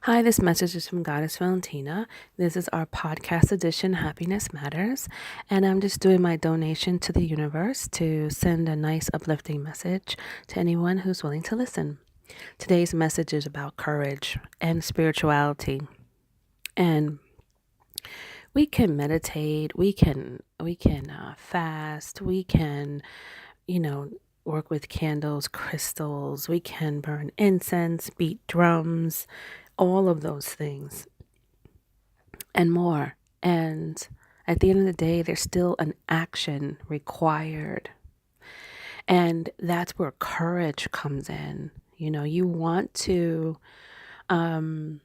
Hi, this message is from Goddess Valentina. This is our podcast edition, Happiness Matters. And I'm just doing my donation to the universe to send a nice, uplifting message to anyone who's willing to listen. Today's message is about courage and spirituality. And we can meditate, we can fast, we can, you know, work with candles, crystals, we can burn incense, beat drums, all of those things and more. And at the end of the day, there's still an action required. And that's where courage comes in. You want to, um,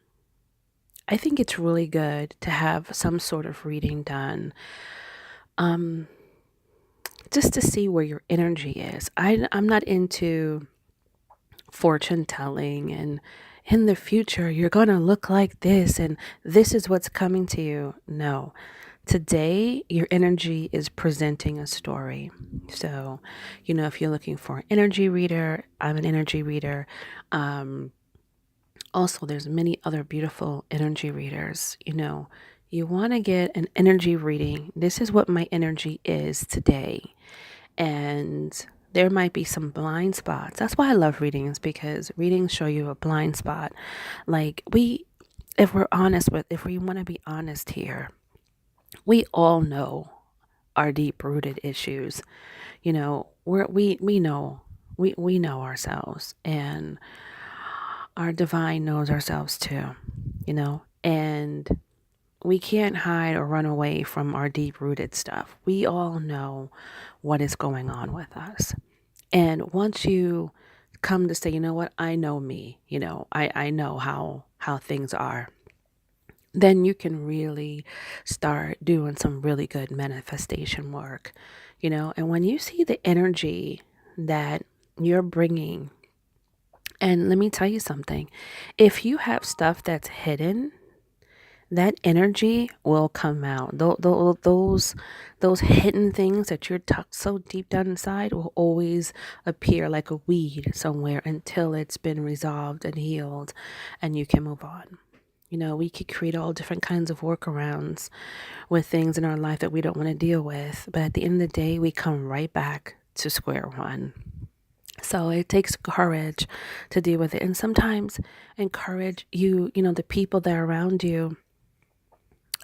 I think it's really good to have some sort of reading done, um, just to see where your energy is. I'm not into fortune telling and in the future you're going to look like this and this is what's coming to you. No. Today, your energy is presenting a story. So, if you're looking for an energy reader, I'm an energy reader. Um, Also, there's many other beautiful energy readers. You want to get an energy reading. This is what my energy is today. And there might be some blind spots. That's why I love readings, because readings show you a blind spot. Like if we want to be honest here, we all know our deep rooted issues. We know we know ourselves, and our divine knows ourselves too, and we can't hide or run away from our deep rooted stuff. We all know what is going on with us. And once you come to say, you know what, I know me, I know how things are, then you can really start doing some really good manifestation work, and when you see the energy that you're bringing, and let me tell you something, if you have stuff that's hidden, that energy will come out. Those hidden things that you're tucked so deep down inside will always appear like a weed somewhere until it's been resolved and healed and you can move on. We could create all different kinds of workarounds with things in our life that we don't want to deal with. But at the end of the day, we come right back to square one. So it takes courage to deal with it. And sometimes encourage the people that are around you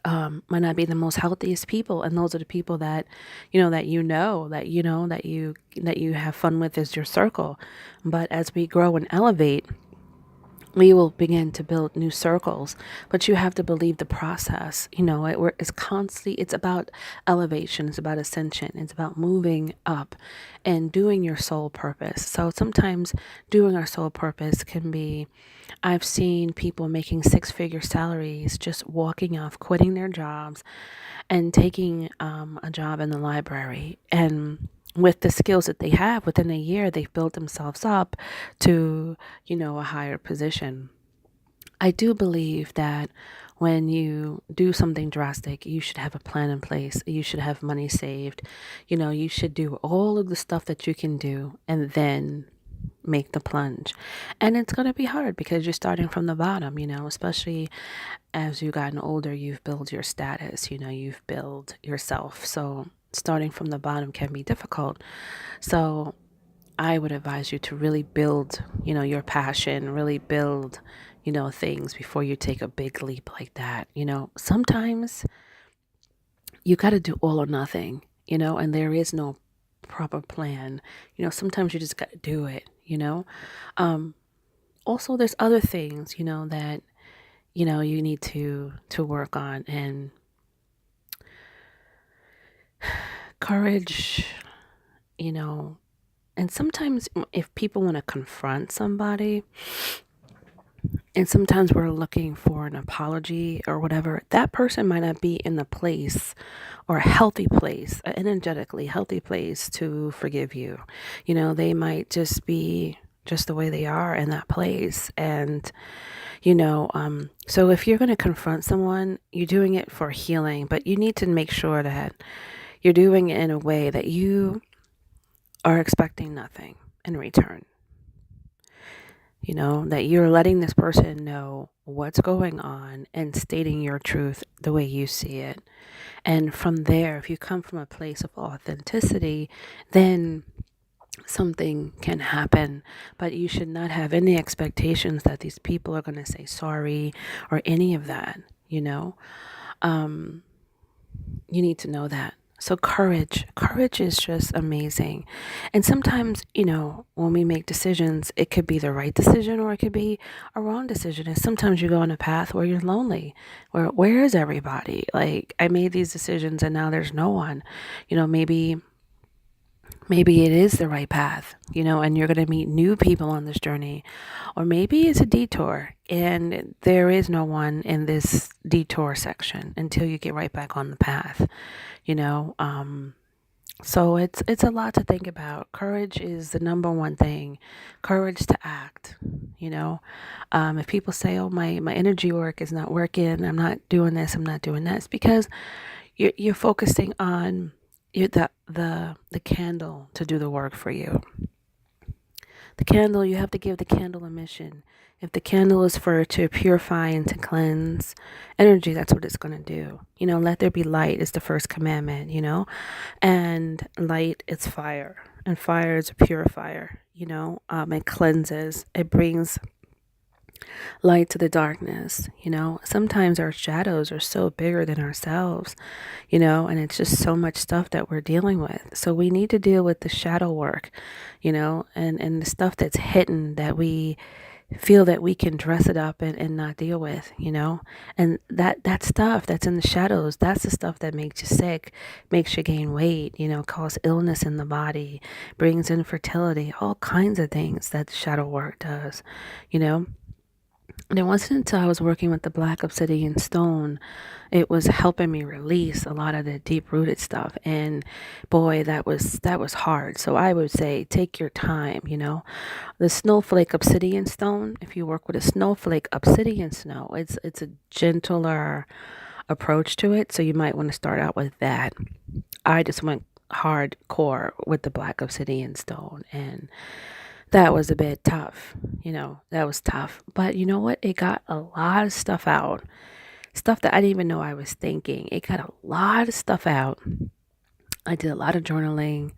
might not be the most healthiest people, and those are the people that that you have fun with as your circle. But as we grow and elevate, we will begin to build new circles. But you have to believe the process. It's constantly, it's about elevation, it's about ascension, it's about moving up and doing your soul purpose. So sometimes doing our soul purpose can be, I've seen people making six-figure salaries just walking off, quitting their jobs and taking a job in the library. And with the skills that they have, within a year, they've built themselves up to, a higher position. I do believe that when you do something drastic, you should have a plan in place. You should have money saved. You should do all of the stuff that you can do and then make the plunge. And it's going to be hard because you're starting from the bottom, especially as you've gotten older, you've built your status, you've built yourself. So starting from the bottom can be difficult. So I would advise you to really build, your passion, really build, things before you take a big leap like that. Sometimes you got to do all or nothing, and there is no proper plan. Sometimes you just got to do it, Um, Also, there's other things, that, you need to work on, and courage, you know, and sometimes if people want to confront somebody, and sometimes we're looking for an apology or whatever, that person might not be in the place or a healthy place, an energetically healthy place to forgive you. They might just be just the way they are in that place. And, so if you're going to confront someone, you're doing it for healing, but you need to make sure that you're doing it in a way that you are expecting nothing in return. that you're letting this person know what's going on and stating your truth the way you see it. And from there, if you come from a place of authenticity, then something can happen. But you should not have any expectations that these people are going to say sorry or any of that, Um, you need to know that. So courage is just amazing. And sometimes, when we make decisions, it could be the right decision or it could be a wrong decision. And sometimes you go on a path where you're lonely. Where is everybody? Like, I made these decisions and now there's no one. Maybe it is the right path, and you're going to meet new people on this journey. Or maybe it's a detour and there is no one in this detour section until you get right back on the path, you know. So it's a lot to think about. Courage is the number one thing. Courage to act, you know. If people say, "Oh, my energy work is not working. I'm not doing this. I'm not doing that," it's because you're focusing on the candle to do the work for you. The candle, you have to give the candle a mission. If the candle is to purify and to cleanse energy, that's what it's going to do. Let there be light is the first commandment, and light is fire, and fire is a purifier, it cleanses, it brings light to the darkness. Sometimes our shadows are so bigger than ourselves, and it's just so much stuff that we're dealing with. So we need to deal with the shadow work, and the stuff that's hidden that we feel that we can dress it up and not deal with, and that stuff that's in the shadows, that's the stuff that makes you sick, makes you gain weight, cause illness in the body, brings infertility, all kinds of things that shadow work does, and it wasn't until I was working with the black obsidian stone, it was helping me release a lot of the deep rooted stuff. And boy, that was hard. So I would say take your time, The snowflake obsidian stone, if you work with a snowflake obsidian snow, it's a gentler approach to it. So you might want to start out with that. I just went hardcore with the black obsidian stone, and that was a bit tough. That was tough. But you know what? It got a lot of stuff out. Stuff that I didn't even know I was thinking. It got a lot of stuff out. I did a lot of journaling.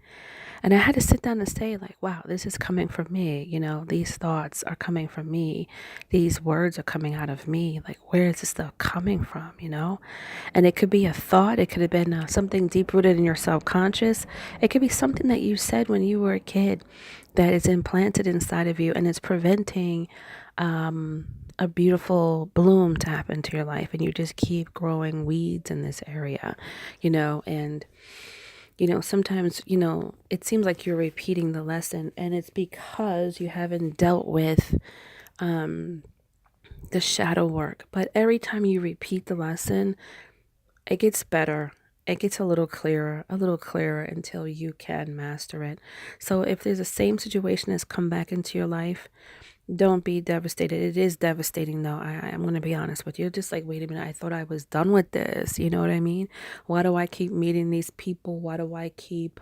And I had to sit down and say, like, wow, this is coming from me. These thoughts are coming from me. These words are coming out of me. Like, where is this stuff coming from, And it could be a thought. It could have been something deep rooted in your subconscious. It could be something that you said when you were a kid that is implanted inside of you and it's preventing a beautiful bloom to happen to your life. And you just keep growing weeds in this area, and sometimes, it seems like you're repeating the lesson, and it's because you haven't dealt with the shadow work. But every time you repeat the lesson, it gets better. It gets a little clearer until you can master it. So if there's the same situation that's come back into your life, don't be devastated. It is devastating, though. I'm going to be honest with you. Just like, wait a minute, I thought I was done with this. You know what I mean? Why do I keep meeting these people? Why do I keep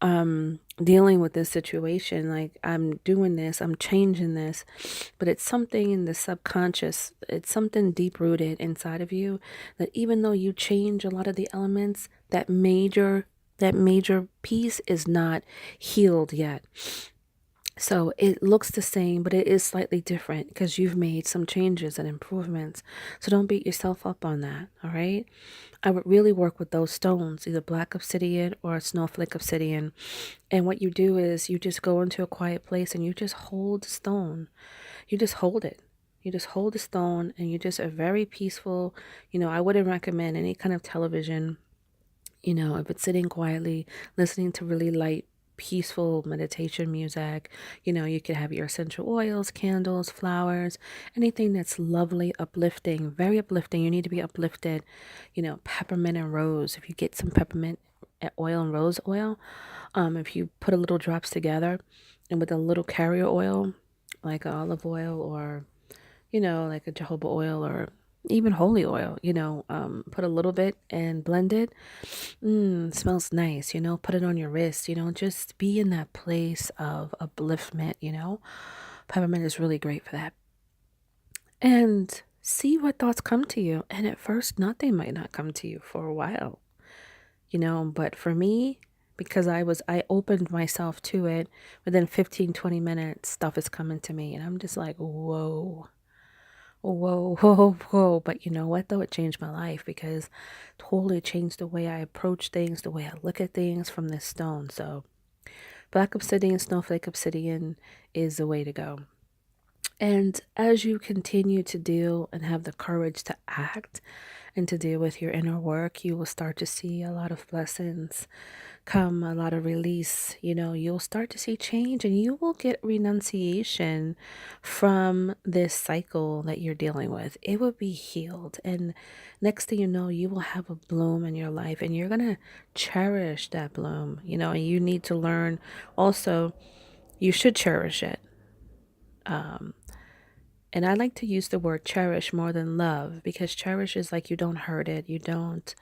dealing with this situation? Like, I'm doing this, I'm changing this, but it's something in the subconscious. It's something deep rooted inside of you that even though you change a lot of the elements, that major piece is not healed yet. So it looks the same, but it is slightly different because you've made some changes and improvements. So don't beat yourself up on that, all right? I would really work with those stones, either black obsidian or snowflake obsidian. And what you do is you just go into a quiet place and you just hold the stone. You just hold it. You just hold the stone and you just are very peaceful. I wouldn't recommend any kind of television, if it's sitting quietly, listening to really light peaceful meditation music. You could have your essential oils, candles, flowers, anything that's lovely, uplifting, very uplifting. You need to be uplifted. Peppermint and rose. If you get some peppermint oil and rose oil, if you put a little drops together and with a little carrier oil, like olive oil or, like a jojoba oil or even holy oil, put a little bit and blend it. Smells nice, put it on your wrist, just be in that place of upliftment, Peppermint is really great for that. And see what thoughts come to you. And at first, nothing might not come to you for a while, but for me, because I opened myself to it, within 15, 20 minutes, stuff is coming to me. And I'm just like, whoa, whoa, whoa, whoa. But you know what, though? It changed my life because totally changed the way I approach things, the way I look at things from this stone. So Black Obsidian, Snowflake Obsidian is the way to go. And as you continue to deal and have the courage to act and to deal with your inner work, you will start to see a lot of blessings come, a lot of release. You'll start to see change and you will get renunciation from this cycle that you're dealing with. It will be healed. And next thing you know, you will have a bloom in your life and you're going to cherish that bloom, and you need to learn also, you should cherish it. And I like to use the word cherish more than love because cherish is like you don't hurt it, you don't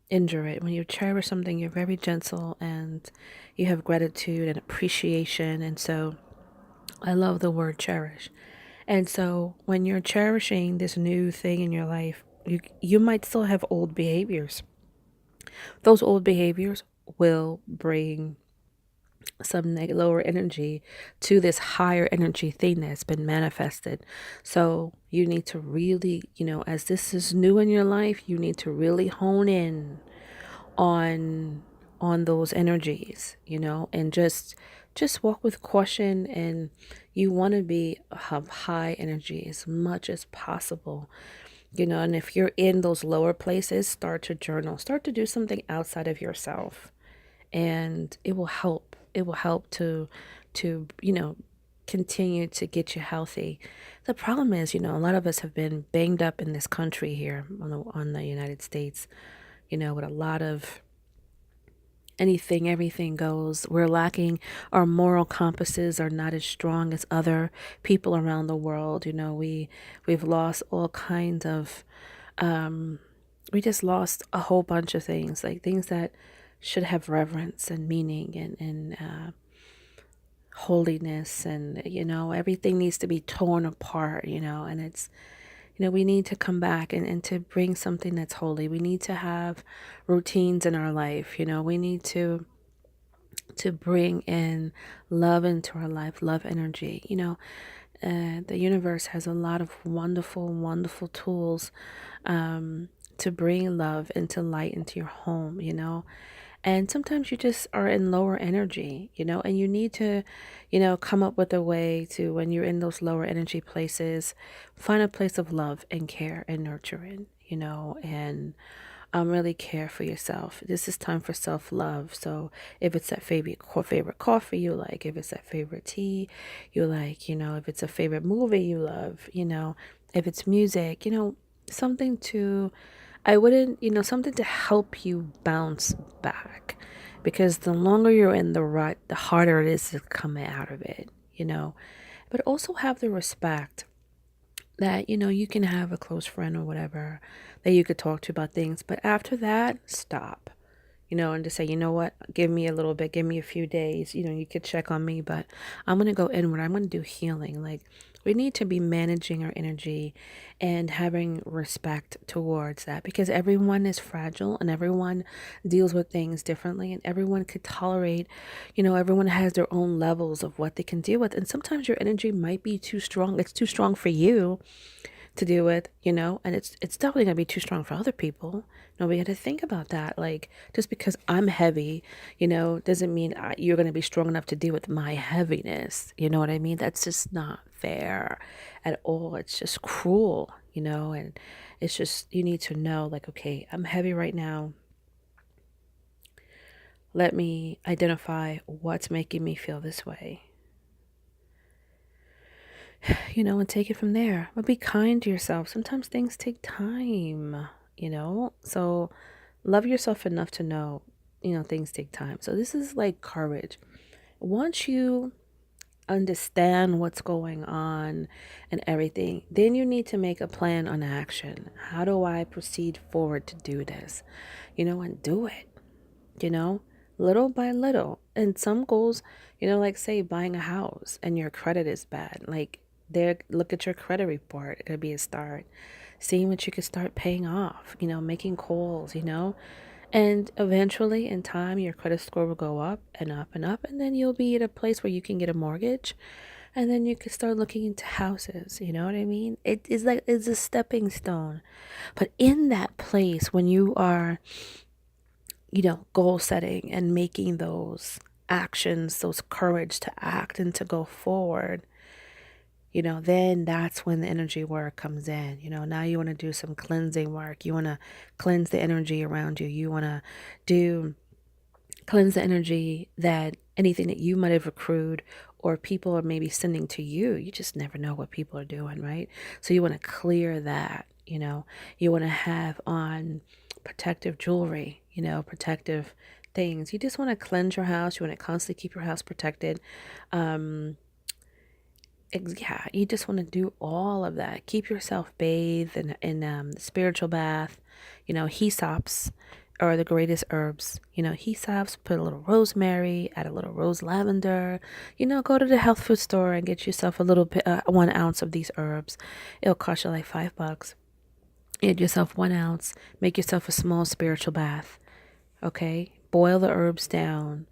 injure it. When you cherish something, you're very gentle and you have gratitude and appreciation. And so I love the word cherish. And so when you're cherishing this new thing in your life, you might still have old behaviors. Those old behaviors will bring some lower energy to this higher energy thing that's been manifested. So you need to really, as this is new in your life, you need to really hone in on those energies, and just walk with caution. And you want to have high energy as much as possible. And if you're in those lower places, start to journal, start to do something outside of yourself, and it will help. It will help to continue to get you healthy. The problem is, a lot of us have been banged up in this country here on the United States, with a lot of anything, everything goes. We're lacking, our moral compasses are not as strong as other people around the world. We've lost all kinds of we just lost a whole bunch of things, like things that should have reverence and meaning and holiness. And everything needs to be torn apart, and it's we need to come back and to bring something that's holy. We need to have routines in our life. We need to bring in love into our life, love energy. The universe has a lot of wonderful, wonderful tools to bring love into light into your home, and sometimes you just are in lower energy, and you need to, come up with a way to, when you're in those lower energy places, find a place of love and care and nurturing, and really care for yourself. This is time for self-love. So if it's that favorite coffee you like, if it's that favorite tea you like, if it's a favorite movie you love, if it's music, something to, I wouldn't, something to help you bounce back, because the longer you're in the rut, the harder it is to come out of it, but also have the respect that, you can have a close friend or whatever that you could talk to about things. But after that, stop, and to say, you know what, give me a little bit, give me a few days, you could check on me, but I'm going to go inward. I'm going to do healing. Like, we need to be managing our energy and having respect towards that, because everyone is fragile and everyone deals with things differently, and everyone could tolerate, everyone has their own levels of what they can deal with. And sometimes your energy might be too strong. It's too strong for you to deal with, and it's definitely gonna be too strong for other people. We got to think about that. Like, just because I'm heavy, doesn't mean you're gonna be strong enough to deal with my heaviness. You know what I mean? That's just not fair at all. It's just cruel, and it's just, you need to know, like, okay, I'm heavy right now. Let me identify what's making me feel this way. And take it from there. But be kind to yourself. Sometimes things take time, So love yourself enough to know, things take time. So this is like courage. Once you understand what's going on and everything, then you need to make a plan on action. How do I proceed forward to do this? And do it, you know, little by little. And some goals, like say buying a house and your credit is bad. Like there, look at your credit report. It could be a start. Seeing what you could start paying off, making calls, and eventually in time your credit score will go up and up and up, and then you'll be at a place where you can get a mortgage, and then you can start looking into houses. You know what I mean? It is like it's a stepping stone. But in that place, when you are, goal setting and making those actions, those courage to act and to go forward, then that's when the energy work comes in. Now you want to do some cleansing work. You want to cleanse the energy around you. You want to do cleanse the energy that anything that you might have accrued or people are maybe sending to you. You just never know what people are doing, right? So you want to clear that. You want to have on protective jewelry, protective things. You just want to cleanse your house. You want to constantly keep your house protected. Um, yeah, you just want to do all of that. Keep yourself bathed in spiritual bath. Hysops are the greatest herbs. Hysops, put a little rosemary, add a little rose lavender. Go to the health food store and get yourself a little bit, 1 ounce of these herbs. It'll cost you like $5. Get yourself 1 ounce. Make yourself a small spiritual bath. Okay? Boil the herbs down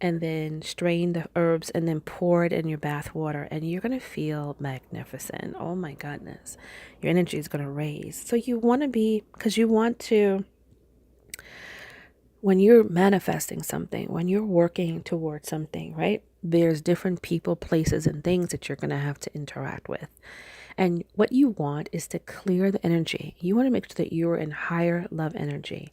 and then strain the herbs and then pour it in your bath water, and you're going to feel magnificent. Oh my goodness. Your energy is going to raise. So you want to be, because you want to, when you're manifesting something, when you're working towards something, right? There's different people, places, and things that you're going to have to interact with. And what you want is to clear the energy. You want to make sure that you're in higher love energy.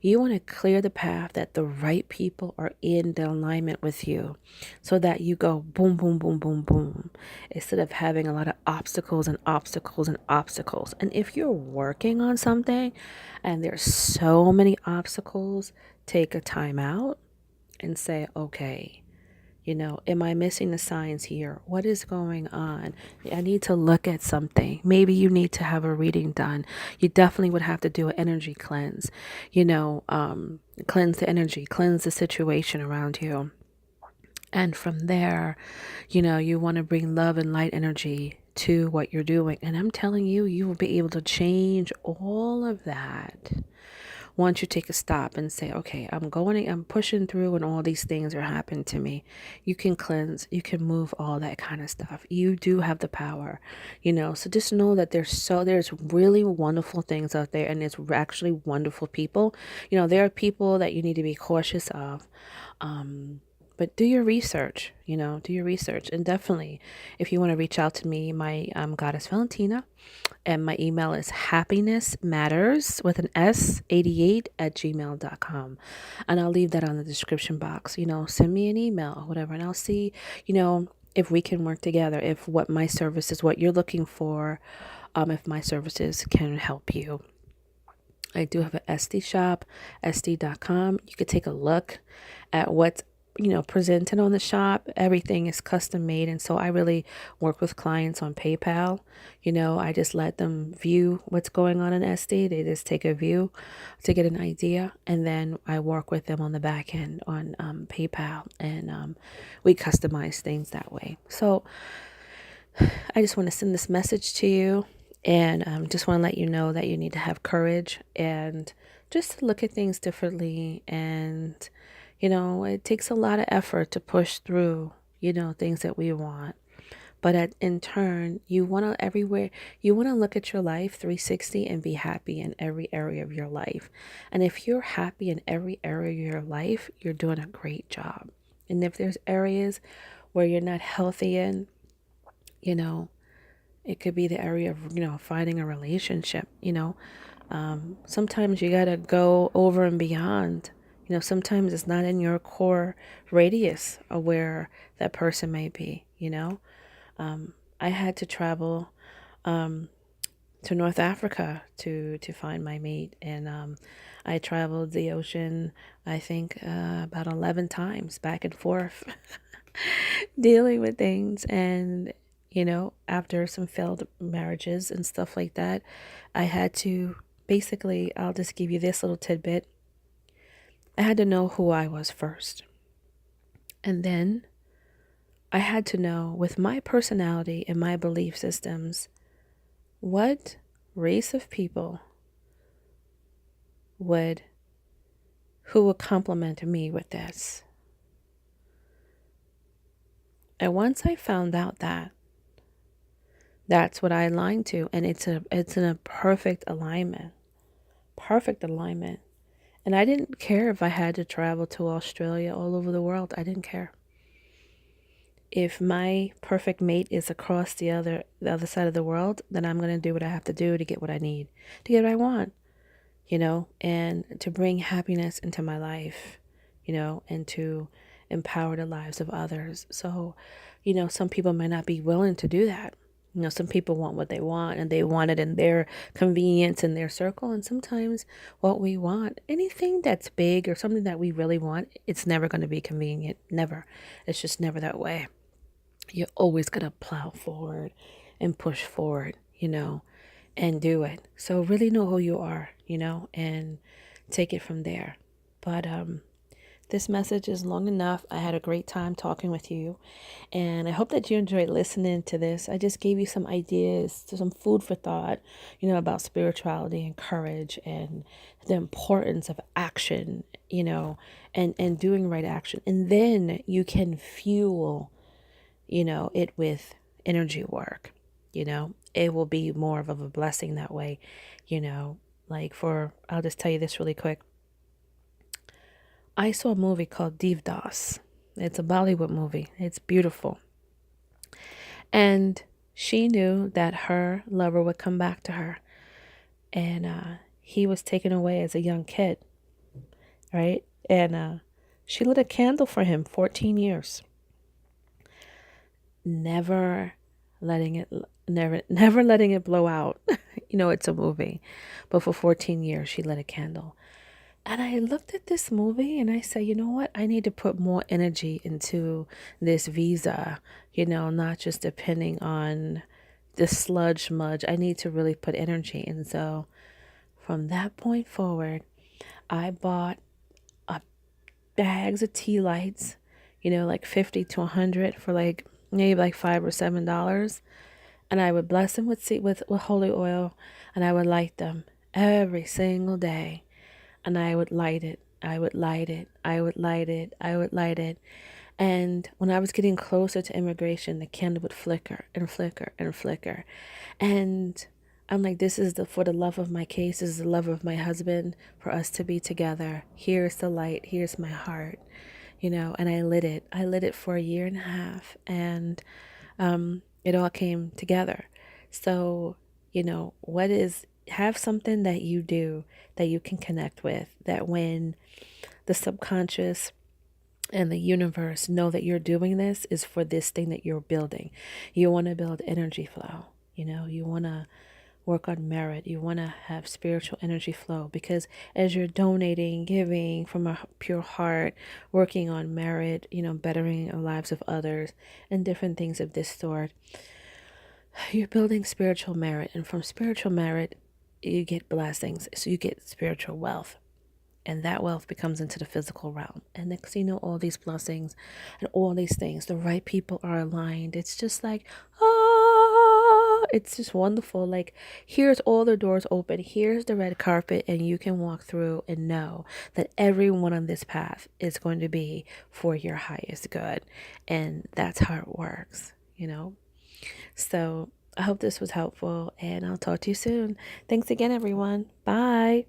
You want to clear the path that the right people are in the alignment with you so that you go boom, boom, boom, boom, boom, instead of having a lot of obstacles and obstacles and obstacles. And if you're working on something and there's so many obstacles, take a time out and say, okay, am I missing the signs here? What is going on? I need to look at something. Maybe you need to have a reading done. You definitely would have to do an energy cleanse, cleanse the energy, cleanse the situation around you. And from there, you want to bring love and light energy to what you're doing. And I'm telling you, you will be able to change all of that once you take a stop and say, okay, I'm pushing through and all these things are happening to me. You can cleanse, you can move all that kind of stuff. You do have the power, so just know that there's really wonderful things out there, and it's actually wonderful people. There are people that you need to be cautious of. But do your research, do your research. And definitely, if you want to reach out to me, my Goddess Valentina, and my email is happinessmatters with an S88 at gmail.com. And I'll leave that on the description box. Send me an email or whatever, and I'll see, if we can work together, if what my service is what you're looking for, if my services can help you. I do have an SD shop, SD.com. You could take a look at what's presented on the shop. Everything is custom made. And so I really work with clients on PayPal. I just let them view what's going on in SD. They just take a view to get an idea. And then I work with them on the back end on PayPal. And we customize things that way. So I just want to send this message to you. And just want to let you know that you need to have courage and just look at things differently. And it takes a lot of effort to push through, things that we want. But in turn, you want to look at your life 360 and be happy in every area of your life. And if you're happy in every area of your life, you're doing a great job. And if there's areas where you're not healthy in, it could be the area of, finding a relationship, sometimes you got to go over and beyond. Sometimes it's not in your core radius of where that person may be, I had to travel to North Africa to find my mate. And I traveled the ocean, I think, about 11 times back and forth dealing with things. And, after some failed marriages and stuff like that, I had to basically, I'll just give you this little tidbit. I had to know who I was first. And then I had to know, with my personality and my belief systems, what race of people would who would complement me with this. And once I found out that, that's what I aligned to, and it's in a perfect alignment. Perfect alignment. And I didn't care if I had to travel to Australia, all over the world. I didn't care. If my perfect mate is across the other side of the world, then I'm going to do what I have to do to get what I need, to get what I want, and to bring happiness into my life, and to empower the lives of others. So, some people might not be willing to do that. Some people want what they want, and they want it in their convenience, in their circle. And sometimes what we want, anything that's big or something that we really want, it's never going to be convenient. Never. It's just never that way. You're always going to plow forward and push forward, and do it. So really know who you are, and take it from there. But this message is long enough. I had a great time talking with you, and I hope that you enjoyed listening to this. I just gave you some ideas, some food for thought, about spirituality and courage and the importance of action, and doing right action. And then you can fuel, it with energy work. It will be more of a blessing that way. I'll just tell you this really quick. I saw a movie called Devdas. It's a Bollywood movie. It's beautiful. And she knew that her lover would come back to her. And he was taken away as a young kid, right? And she lit a candle for him 14 years. Never letting it blow out. It's a movie. But for 14 years, she lit a candle. And I looked at this movie and I said, you know what? I need to put more energy into this visa, not just depending on the sludge smudge. I need to really put energy. And so from that point forward, I bought bags of tea lights, like 50 to 100 for maybe like $5 or $7. And I would bless them with holy oil, and I would light them every single day. And I would light it. I would light it. I would light it. I would light it. And when I was getting closer to immigration, the candle would flicker and flicker and flicker. And I'm like, this is for the love of my case. This is the love of my husband, for us to be together. Here's the light. Here's my heart. And I lit it. I lit it for a year and a half. And it all came together. So, have something that you do that you can connect with, that when the subconscious and the universe know that you're doing this is for this thing that you're building. You want to build energy flow. You want to work on merit. You want to have spiritual energy flow, because as you're donating, giving from a pure heart, working on merit, bettering the lives of others and different things of this sort, you're building spiritual merit. And from spiritual merit, you get blessings. So you get spiritual wealth. And that wealth becomes into the physical realm. And next thing you know, all these blessings and all these things, the right people are aligned. It's just like, it's just wonderful. Like, here's all the doors open. Here's the red carpet. And you can walk through and know that everyone on this path is going to be for your highest good. And that's how it works, So I hope this was helpful, and I'll talk to you soon. Thanks again, everyone. Bye.